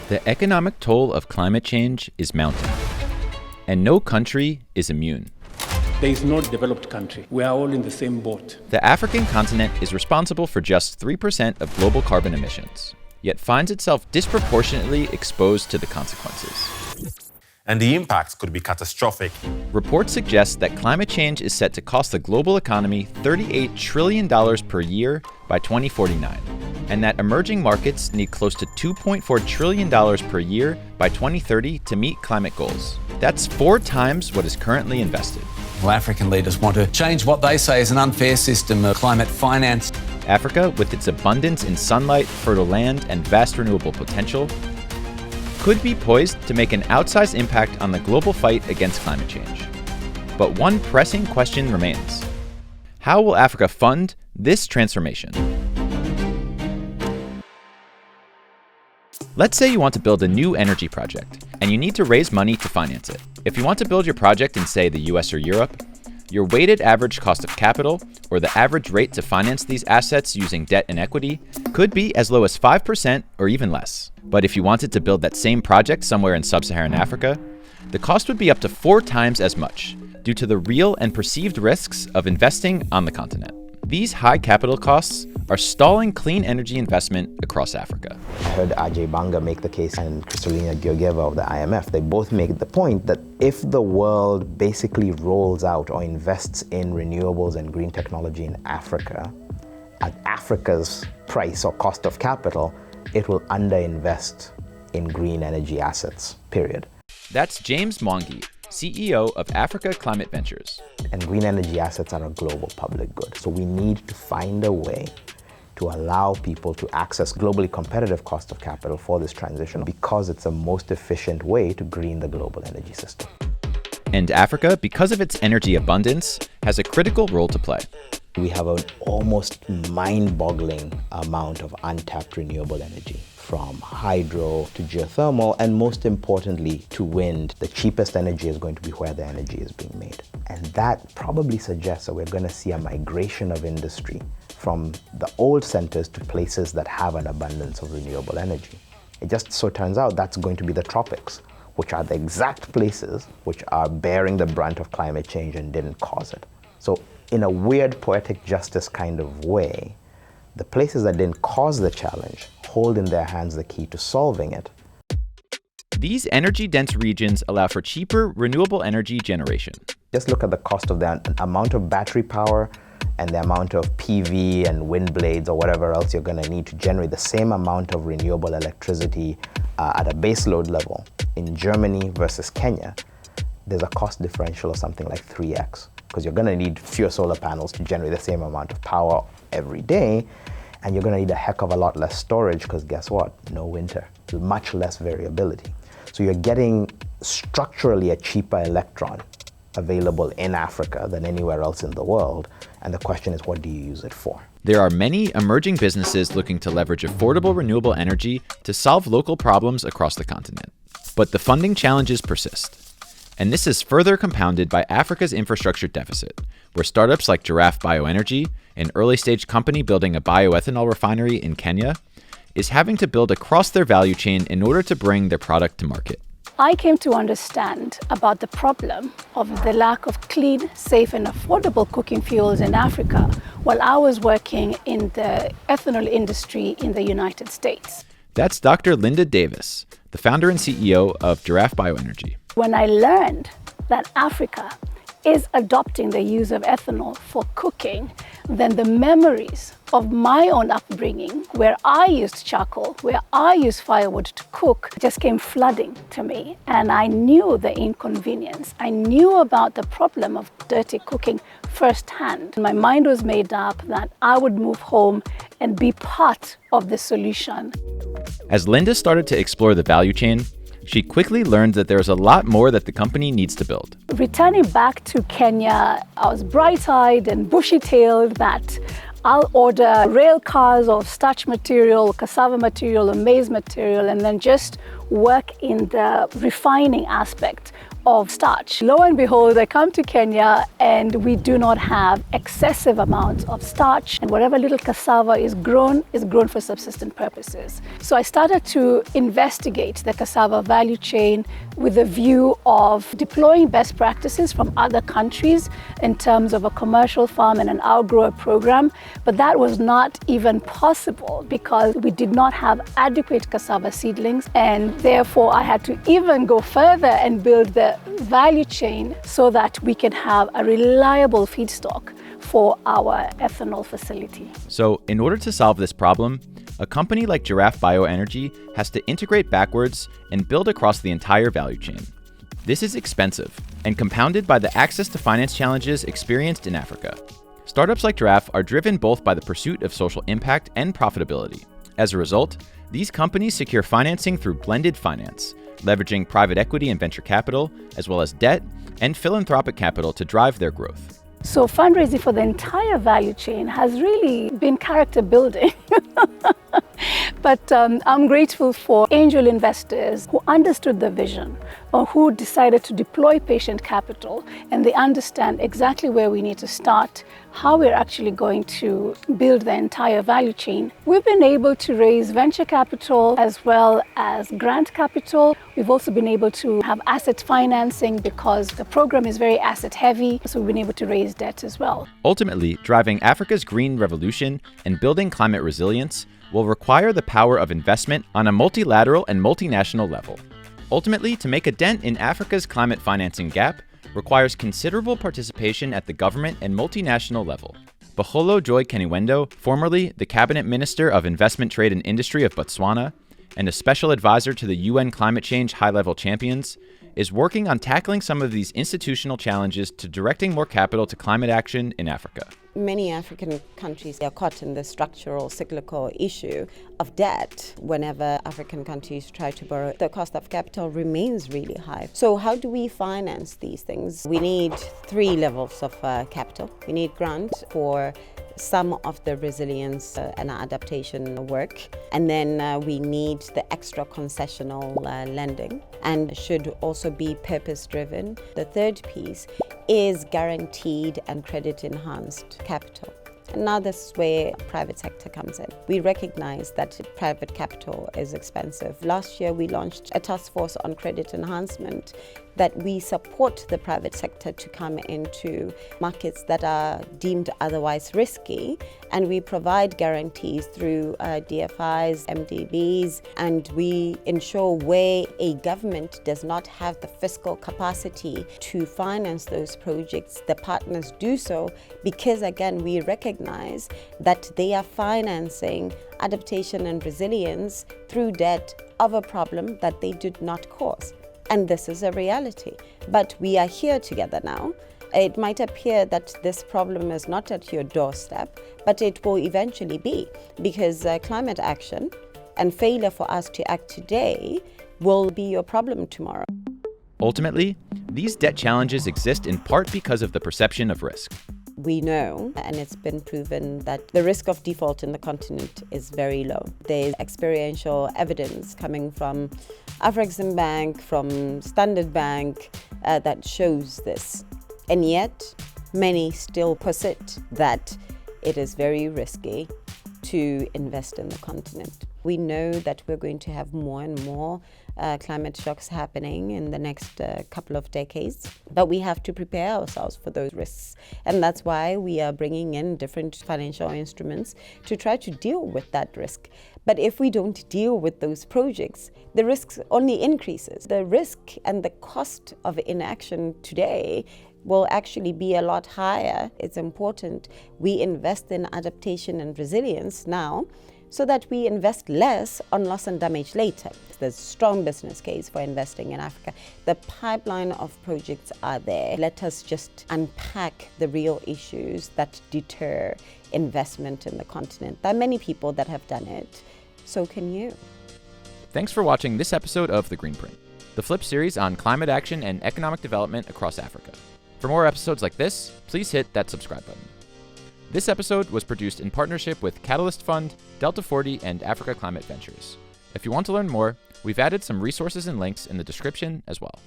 The economic toll of climate change is mounting, and no country is immune. There is no developed country. We are all in the same boat. The African continent is responsible for just 3% of global carbon emissions, yet finds itself disproportionately exposed to the consequences. And the impacts could be catastrophic. Reports suggest that climate change is set to cost the global economy $38 trillion per year by 2049, and that emerging markets need close to $2.4 trillion per year by 2030 to meet climate goals. That's 4 times what is currently invested. Well, African leaders want to change what they say is an unfair system of climate finance. Africa, with its abundance in sunlight, fertile land, and vast renewable potential, could be poised to make an outsized impact on the global fight against climate change. But one pressing question remains: how will Africa fund this transformation? Let's say you want to build a new energy project, and you need to raise money to finance it. If you want to build your project in, say, the US or Europe, your weighted average cost of capital, or the average rate to finance these assets using debt and equity, could be as low as 5% or even less. But if you wanted to build that same project somewhere in Sub-Saharan Africa, the cost would be up to 4 times as much, due to the real and perceived risks of investing on the continent. These high capital costs are stalling clean energy investment across Africa. I heard Ajay Banga make the case, and Kristalina Georgieva of the IMF. They both make the point that if the world basically rolls out or invests in renewables and green technology in Africa, at Africa's price or cost of capital, it will underinvest in green energy assets, period. That's James Mwangi, CEO of Africa Climate Ventures. And green energy assets are a global public good. So we need to find a way to allow people to access globally competitive cost of capital for this transition, because it's the most efficient way to green the global energy system. And Africa, because of its energy abundance, has a critical role to play. We have an almost mind-boggling amount of untapped renewable energy, from hydro to geothermal, and most importantly, to wind. The cheapest energy is going to be where the energy is being made. And that probably suggests that we're going to see a migration of industry from the old centers to places that have an abundance of renewable energy. It just so turns out that's going to be the tropics, which are the exact places which are bearing the brunt of climate change and didn't cause it. So in a weird poetic justice kind of way, the places that didn't cause the challenge hold in their hands the key to solving it. These energy-dense regions allow for cheaper renewable energy generation. Just look at the cost of the amount of battery power and the amount of PV and wind blades or whatever else you're going to need to generate the same amount of renewable electricity at a base load level. In Germany versus Kenya, there's a cost differential of something like 3x, because you're going to need fewer solar panels to generate the same amount of power every day, and you're going to need a heck of a lot less storage, because guess what? No winter, much less variability. So you're getting structurally a cheaper electron available in Africa than anywhere else in the world, and the question is, what do you use it for? There are many emerging businesses looking to leverage affordable renewable energy to solve local problems across the continent. But the funding challenges persist. And this is further compounded by Africa's infrastructure deficit, where startups like Giraffe Bioenergy, an early-stage company building a bioethanol refinery in Kenya, is having to build across their value chain in order to bring their product to market. I came to understand about the problem of the lack of clean, safe, and affordable cooking fuels in Africa while I was working in the ethanol industry in the United States. That's Dr. Linda Davis, the founder and CEO of Giraffe Bioenergy. When I learned that Africa is adopting the use of ethanol for cooking, then the memories of my own upbringing, where I used charcoal, where I used firewood to cook, just came flooding to me. And I knew the inconvenience. I knew about the problem of dirty cooking firsthand. My mind was made up that I would move home and be part of the solution. As Linda started to explore the value chain, she quickly learned that there's a lot more that the company needs to build. Returning back to Kenya, I was bright-eyed and bushy-tailed that I'll order rail cars of starch material, cassava material, or maize material, and then just work in the refining aspect of starch. Lo and behold, I come to Kenya and we do not have excessive amounts of starch, and whatever little cassava is grown for subsistence purposes. So I started to investigate the cassava value chain with a view of deploying best practices from other countries in terms of a commercial farm and an outgrower program, but that was not even possible because we did not have adequate cassava seedlings, and therefore I had to even go further and build the value chain so that we can have a reliable feedstock for our ethanol facility. So, in order to solve this problem, a company like Giraffe Bioenergy has to integrate backwards and build across the entire value chain. This is expensive and compounded by the access to finance challenges experienced in Africa. Startups like Giraffe are driven both by the pursuit of social impact and profitability. As a result, these companies secure financing through blended finance, leveraging private equity and venture capital, as well as debt and philanthropic capital to drive their growth. So fundraising for the entire value chain has really been character building. But I'm grateful for angel investors who understood the vision or who decided to deploy patient capital, and they understand exactly where we need to start, how we're actually going to build the entire value chain. We've been able to raise venture capital as well as grant capital. We've also been able to have asset financing because the program is very asset heavy, so we've been able to raise debt as well. Ultimately, driving Africa's green revolution and building climate resilience will require the power of investment on a multilateral and multinational level. Ultimately, to make a dent in Africa's climate financing gap requires considerable participation at the government and multinational level. Baholo Joy Keniwendo, formerly the Cabinet Minister of Investment, Trade and Industry of Botswana, and a special advisor to the UN Climate Change High-Level Champions, is working on tackling some of these institutional challenges to directing more capital to climate action in Africa. Many African countries are caught in the structural cyclical issue of debt. Whenever African countries try to borrow, the cost of capital remains really high. So how do we finance these things? We need 3 levels of capital. We need grant for some of the resilience and adaptation work, and then we need the extra concessional lending, and should also be purpose driven. The third piece is guaranteed and credit enhanced capital. And now this is where private sector comes in. We recognize that private capital is expensive. Last year we launched a task force on credit enhancement that we support the private sector to come into markets that are deemed otherwise risky, and we provide guarantees through DFIs, MDBs, and we ensure where a government does not have the fiscal capacity to finance those projects, the partners do so because, again, we recognize that they are financing adaptation and resilience through debt of a problem that they did not cause. And this is a reality. But we are here together now. It might appear that this problem is not at your doorstep, but it will eventually be, because climate action and failure for us to act today will be your problem tomorrow. Ultimately, these debt challenges exist in part because of the perception of risk. We know, and it's been proven, that the risk of default in the continent is very low. There's experiential evidence coming from Afrexim Bank, from Standard Bank, that shows this. And yet, many still persist that it is very risky to invest in the continent. We know that we're going to have more and more climate shocks happening in the next couple of decades, but we have to prepare ourselves for those risks. And that's why we are bringing in different financial instruments to try to deal with that risk. But if we don't deal with those projects, the risk only increases. The risk and the cost of inaction today will actually be a lot higher. It's important we invest in adaptation and resilience now, so that we invest less on loss and damage later. There's a strong business case for investing in Africa. The pipeline of projects are there. Let us just unpack the real issues that deter investment in the continent. There are many people that have done it. So can you. Thanks for watching this episode of The Greenprint, the Flip series on climate action and economic development across Africa. For more episodes like this, please hit that subscribe button. This episode was produced in partnership with Catalyst Fund, Delta 40, and Africa Climate Ventures. If you want to learn more, we've added some resources and links in the description as well.